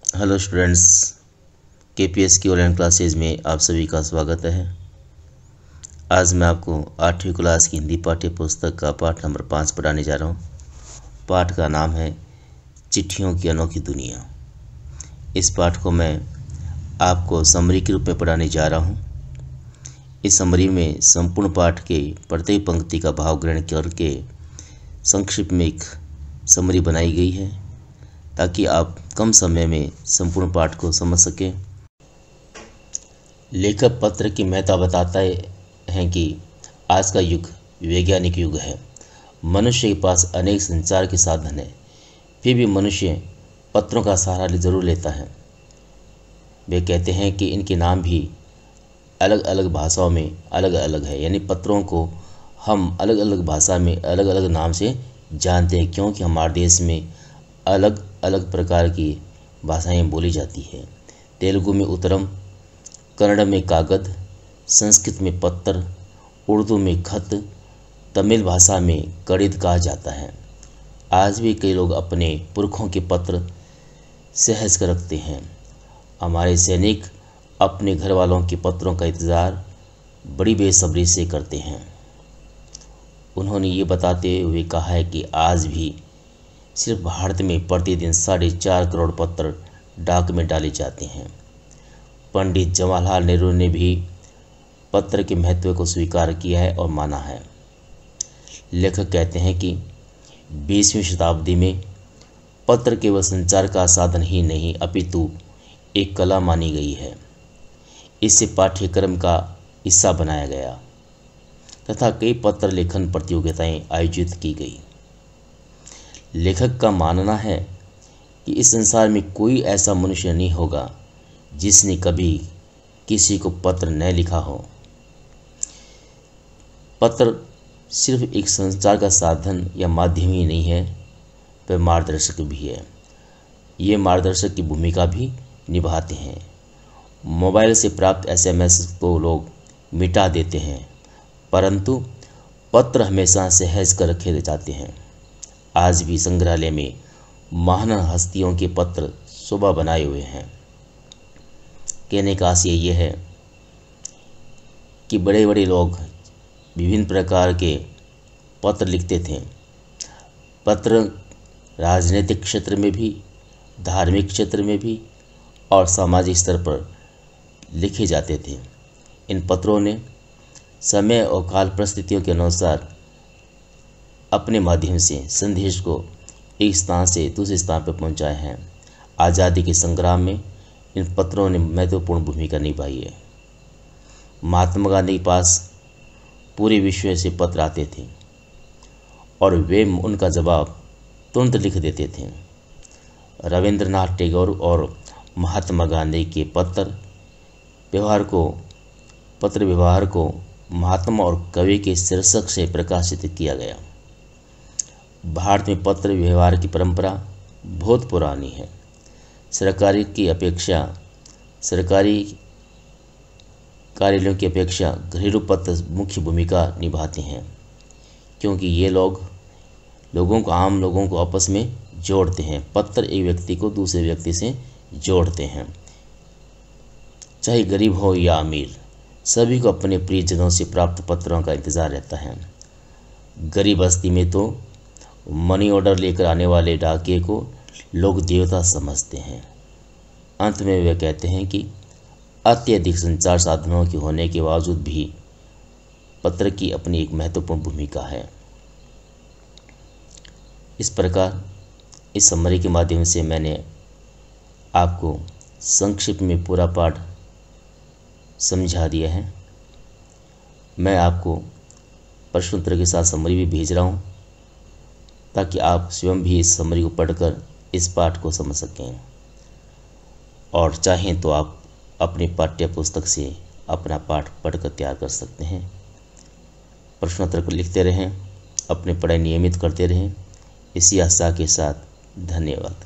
Hello students, KPS की online classes में आप सभी का स्वागत है। आज मैं आपको 8वीं क्लास की हिंदी पाठ्य पुस्तक का पाठ नंबर 5 पढ़ाने जा रहा हूँ। पाठ का नाम है चिट्ठियों की अनोखी दुनिया। इस पाठ को मैं आपको समरी के रूप में पढ़ाने जा रहा हूँ। इस समरी में संपूर्ण पाठ के प्रत्येक पंक्ति का भाव ग्रहण करके संक्षिप्त में एक समरी बनाई गई है ताकि आप कम समय में संपूर्ण पाठ को समझ सकें। लेखक पत्र की महत्ता बताता है कि आज का युग वैज्ञानिक युग है। मनुष्य के पास अनेक संचार के साधन हैं, फिर भी मनुष्य पत्रों का सहारा जरूर लेता है। वे कहते हैं कि इनके नाम भी अलग अलग भाषाओं में अलग अलग है, यानी पत्रों को हम अलग अलग भाषा में अलग अलग नाम से जानते हैं, क्योंकि हमारे देश में अलग अलग प्रकार की भाषाएं बोली जाती है। तेलुगु में उत्तरम, कन्नड़ में कागद, संस्कृत में पत्र, उर्दू में खत, तमिल भाषा में कड़ित कहा जाता है। आज भी कई लोग अपने पुरखों के पत्र सहज कर रखते हैं। हमारे सैनिक अपने घर वालों के पत्रों का इंतज़ार बड़ी बेसब्री से करते हैं। उन्होंने ये बताते हुए कहा है कि आज भी सिर्फ भारत में प्रतिदिन 4.5 करोड़ पत्र डाक में डाले जाते हैं। पंडित जवाहरलाल नेहरू ने भी पत्र के महत्व को स्वीकार किया है और माना है। लेखक कहते हैं कि 20वीं शताब्दी में पत्र केवल संचार का साधन ही नहीं अपितु एक कला मानी गई है। इसे पाठ्यक्रम का हिस्सा बनाया गया तथा कई पत्र लेखन प्रतियोगिताएं आयोजित की गई। लेखक का मानना है कि इस संसार में कोई ऐसा मनुष्य नहीं होगा जिसने कभी किसी को पत्र न लिखा हो। पत्र सिर्फ एक संचार का साधन या माध्यम ही नहीं है, वह मार्गदर्शक भी है। ये मार्गदर्शक की भूमिका भी निभाते हैं। मोबाइल से प्राप्त एसएमएस को लोग मिटा देते हैं, परंतु पत्र हमेशा सहज कर रखे जाते हैं। आज भी संग्रहालय में महान हस्तियों के पत्र शोभा बनाए हुए हैं। कहने का आशय यह है कि बड़े बड़े लोग विभिन्न प्रकार के पत्र लिखते थे। पत्र राजनीतिक क्षेत्र में भी, धार्मिक क्षेत्र में भी और सामाजिक स्तर पर लिखे जाते थे। इन पत्रों ने समय और काल परिस्थितियों के अनुसार अपने माध्यम से संदेश को एक स्थान से दूसरे स्थान पर पहुंचाए हैं। आज़ादी के संग्राम में इन पत्रों ने महत्वपूर्ण भूमिका निभाई है। महात्मा गांधी के पास पूरे विश्व से पत्र आते थे और वे उनका जवाब तुरंत लिख देते थे। रविंद्रनाथ टैगोर और महात्मा गांधी के पत्र व्यवहार को महात्मा और कवि के शीर्षक से प्रकाशित किया गया। भारत में पत्र व्यवहार की परंपरा बहुत पुरानी है। सरकारी कार्यालयों की अपेक्षा घरेलू पत्र मुख्य भूमिका निभाते हैं, क्योंकि ये आम लोगों को आपस में जोड़ते हैं। पत्र एक व्यक्ति को दूसरे व्यक्ति से जोड़ते हैं। चाहे गरीब हो या अमीर, सभी को अपने प्रियजनों से प्राप्त पत्रों का इंतज़ार रहता है। गरीब बस्ती में तो मनी ऑर्डर लेकर आने वाले डाकिये को लोग देवता समझते हैं। अंत में वे कहते हैं कि अत्यधिक संचार साधनों के होने के बावजूद भी पत्र की अपनी एक महत्वपूर्ण भूमिका है। इस प्रकार इस समरी के माध्यम से मैंने आपको संक्षिप्त में पूरा पाठ समझा दिया है। मैं आपको प्रश्नोत्तर के साथ समरी भी भेज रहा हूँ ताकि आप स्वयं भी इस समरी को पढ़कर इस पाठ को समझ सकें, और चाहें तो आप अपनी पाठ्य पुस्तक से अपना पाठ पढ़कर तैयार कर सकते हैं। प्रश्नोत्तर को लिखते रहें, अपनी पढ़ाई नियमित करते रहें। इसी आशा के साथ धन्यवाद।